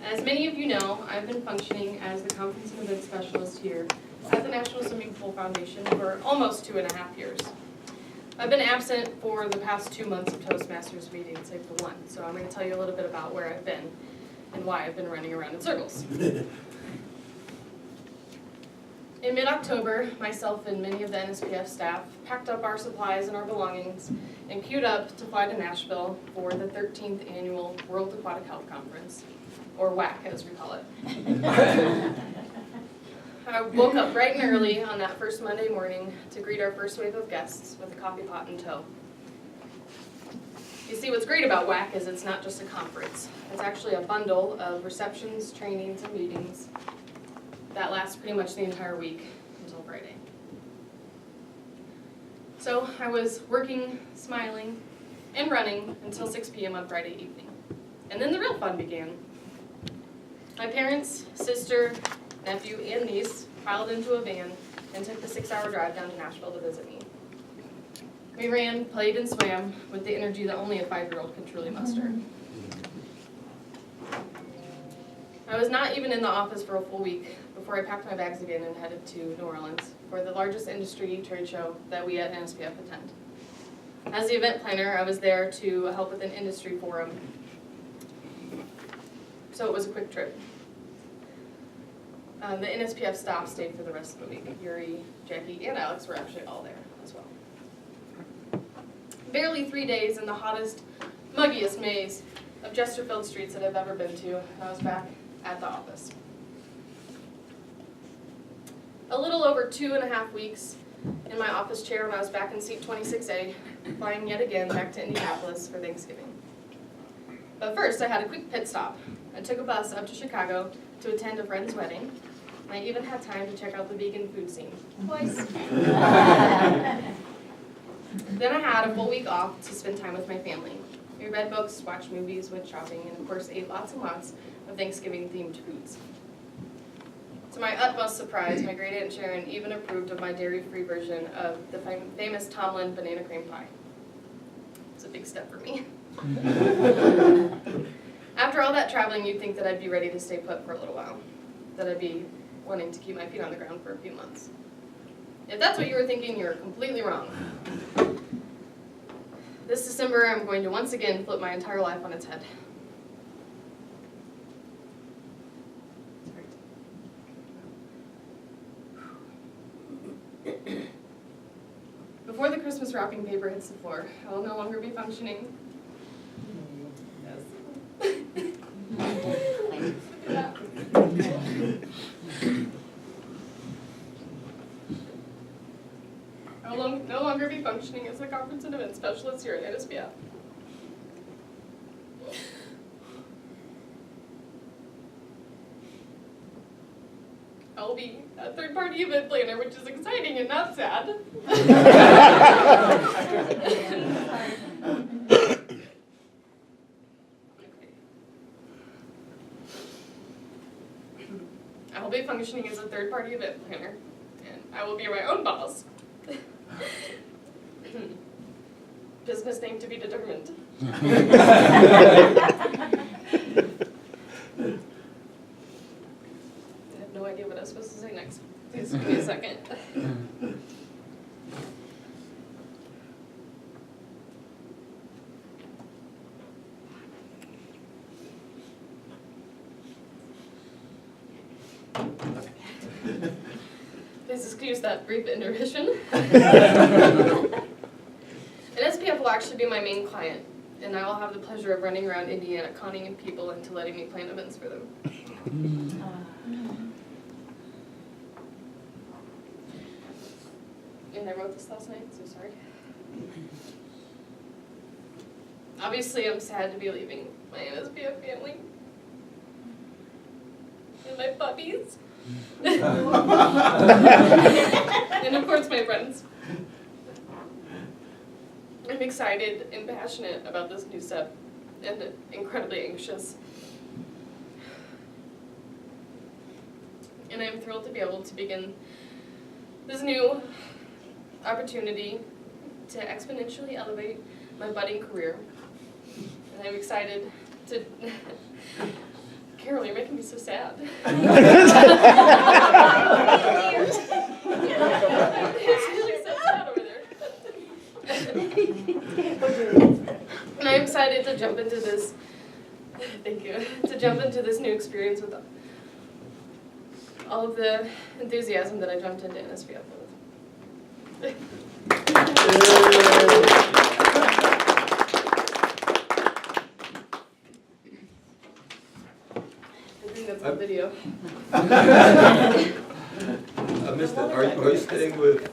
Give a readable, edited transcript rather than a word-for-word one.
As many of you know, I've been functioning as the conference and event specialist here at the National Swimming Pool Foundation for almost 2.5 years. I've been absent for the past 2 months of Toastmasters meetings, save for one, so I'm going to tell you a little bit about where I've been and why I've been running around in circles. In mid-October, myself and many of the NSPF staff packed up our supplies and our belongings and queued up to fly to Nashville for the 13th Annual World Aquatic Health Conference, or WAC as we call it. I woke up bright and early on that first Monday morning to greet our first wave of guests with a coffee pot in tow. You see, what's great about WAC is it's not just a conference. It's actually a bundle of receptions, trainings, and meetings that lasts pretty much the entire week until Friday. So I was working, smiling, and running until 6 p.m. on Friday evening. And then the real fun began. My parents, sister, nephew, and niece piled into a van and took the 6-hour drive down to Nashville to visit me. We ran, played, and swam with the energy that only a 5-year-old can truly muster. I was not even in the office for a full week before I packed my bags again and headed to New Orleans for the largest industry trade show that we at NSPF attend. As the event planner, I was there to help with an industry forum, so it was a quick trip. The NSPF staff stayed for the rest of the week. Yuri, Jackie, and Alex were actually all there as well. Barely 3 days in the hottest, muggiest maze of Jester-filled streets that I've ever been to, and I was back at the office. A little over 2.5 weeks in my office chair when I was back in seat 26A, flying yet again back to Indianapolis for Thanksgiving. But first, I had a quick pit stop. I took a bus up to Chicago to attend a friend's wedding. I even had time to check out the vegan food scene twice. Then I had a full week off to spend time with my family. We read books, watched movies, went shopping, and of course ate lots and lots of Thanksgiving-themed foods. To my utmost surprise, my great aunt Sharon even approved of my dairy-free version of the famous Tomlin banana cream pie. It's a big step for me. After all that traveling, you'd think that I'd be ready to stay put for a little while, that I'd be wanting to keep my feet on the ground for a few months. If that's what you were thinking, you're completely wrong. This December, I'm going to once again flip my entire life on its head. Before the Christmas wrapping paper hits the floor, I will no longer be functioning. Yes. I will no longer be functioning as a conference and event specialist here at NSPF. I will be a third-party event planner, which is exciting and not sad. I will be functioning as a third-party event planner, and I will be my own boss. Business name to be determined. I have no idea what I was supposed to say next. Please give me a second. Please excuse that brief intermission. NSPF will actually be my main client, and I will have the pleasure of running around Indiana conning in people into letting me plan events for them. And I wrote this last night, so sorry. Obviously, I'm sad to be leaving my NSPF family and my puppies. And of course, my friends. I'm excited and passionate about this new step and incredibly anxious. And I'm thrilled to be able to begin this new opportunity to exponentially elevate my budding career And I'm excited to... Carol, you're making me so sad. It's really so sad over there. And I'm excited to jump into this, thank you, to jump into this new experience with all of the enthusiasm that I jumped into NSVF with. I think that's on video. I missed it. Are you staying with